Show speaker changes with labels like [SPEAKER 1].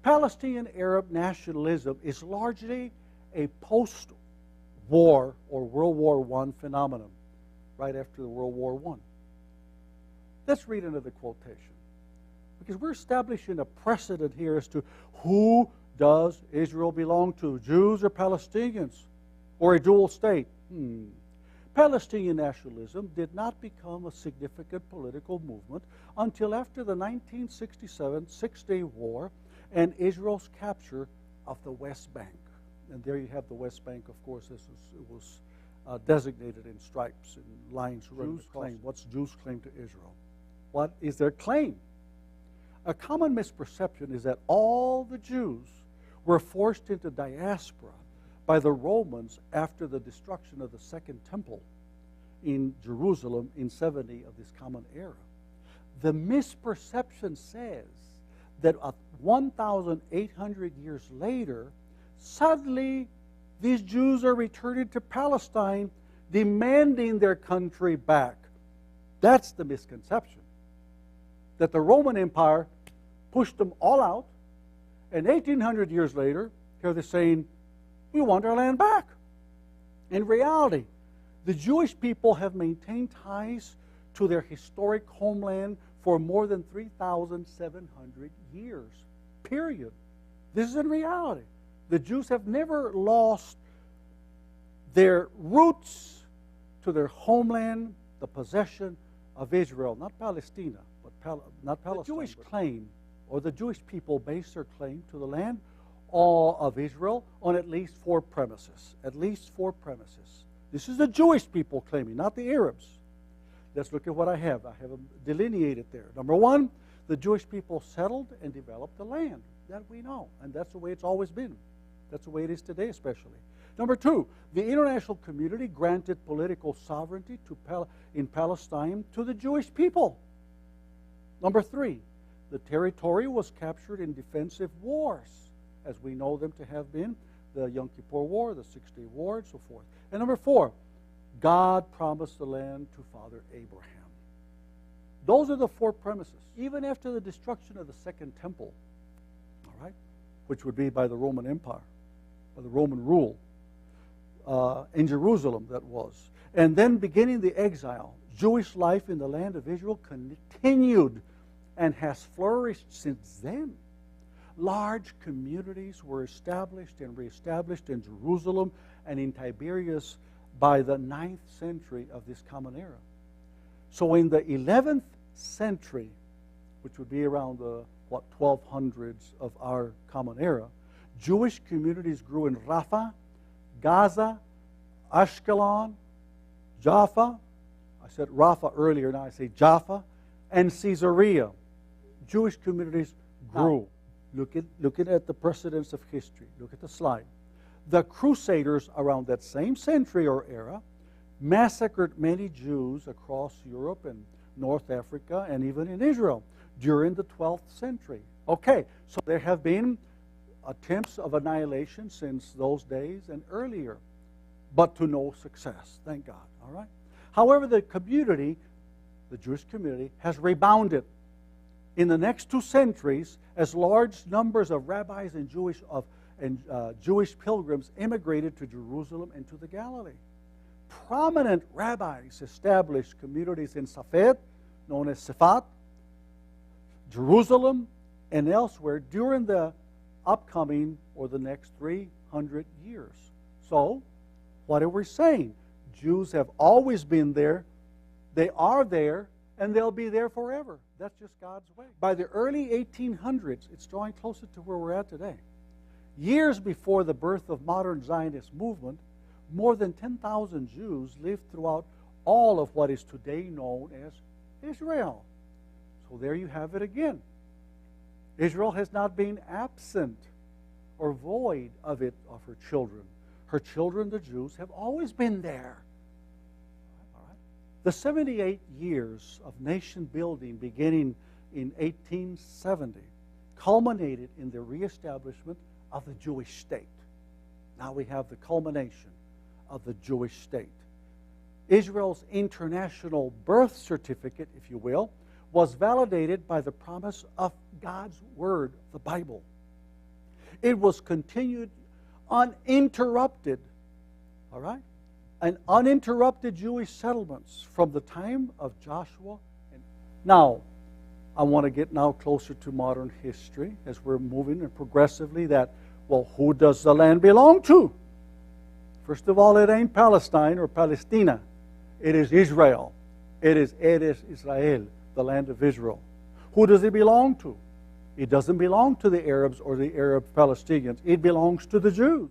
[SPEAKER 1] Palestinian Arab nationalism is largely a post-war or World War I phenomenon, right after the World War I. Let's read another quotation, because we're establishing a precedent here as to who does Israel belong to, Jews or Palestinians, or a dual state. Palestinian nationalism did not become a significant political movement until after the 1967 Six-Day War and Israel's capture of the West Bank. And there you have the West Bank, of course. It was designated in stripes and lines running across. What's Jews' claim to Israel? What is their claim? A common misperception is that all the Jews were forced into diaspora by the Romans after the destruction of the Second Temple in Jerusalem in 70 of this common era. The misperception says that 1,800 years later, suddenly these Jews are returning to Palestine, demanding their country back. That's the misconception. That the Roman Empire pushed them all out, and 1,800 years later, here they're saying, we want our land back. In reality, the Jewish people have maintained ties to their historic homeland for more than 3,700 years, period. This is in reality. The Jews have never lost their roots to their homeland, the possession of Israel, not Palestina, but not Palestine. The Jewish claim, or the Jewish people base their claim to the land of Israel on at least 4 premises. At least 4 premises. This is the Jewish people claiming, not the Arabs. Let's look at what I have. I have them delineated there. Number 1, the Jewish people settled and developed the land. That we know, and that's the way it's always been. That's the way it is today, especially. Number 2, the international community granted political sovereignty in Palestine to the Jewish people. Number 3, the territory was captured in defensive wars, as we know them to have been, the Yom Kippur War, the Six-Day War, and so forth. And number 4, God promised the land to Father Abraham. Those are the 4 premises. Even after the destruction of the Second Temple, all right, which would be by the Roman Empire, by the Roman rule, in Jerusalem that was. And then beginning the exile, Jewish life in the land of Israel continued and has flourished since then. Large communities were established and reestablished in Jerusalem and in Tiberias by the 9th century of this common era. So in the 11th century, which would be around the 1200s of our common era, Jewish communities grew in Rafah, Gaza, Ashkelon, Jaffa. I said Rafah earlier, now I say Jaffa, and Caesarea. Jewish communities grew. Looking at the precedents of history, look at the slide. The Crusaders around that same century or era massacred many Jews across Europe and North Africa and even in Israel during the 12th century. Okay, so there have been attempts of annihilation since those days and earlier, but to no success, thank God, all right? However, the community, the Jewish community, has rebounded in the next 2 centuries as large numbers of rabbis and Jewish pilgrims immigrated to Jerusalem and to the Galilee. Prominent rabbis established communities in Safed, known as Sefat, Jerusalem, and elsewhere during the upcoming or the next 300 years. So, what are we saying? Jews have always been there, they are there, and they'll be there forever. That's just God's way. By the early 1800s, it's drawing closer to where we're at today. Years before the birth of modern Zionist movement, more than 10,000 Jews lived throughout all of what is today known as Israel. So there you have it again. Israel has not been absent or void of her children. Her children, the Jews, have always been there. All right. The 78 years of nation building beginning in 1870 culminated in the reestablishment of the Jewish state. Now we have the culmination of the Jewish state. Israel's international birth certificate, if you will, was validated by the promise of God's Word, the Bible. It was continued uninterrupted, all right? And uninterrupted Jewish settlements from the time of Joshua. Now, I want to get now closer to modern history as we're moving and progressively that, well, who does the land belong to? First of all, it ain't Palestine or Palestina. It is Israel. It is Israel, the land of Israel. Who does it belong to? It doesn't belong to the Arabs or the Arab Palestinians. It belongs to the Jews.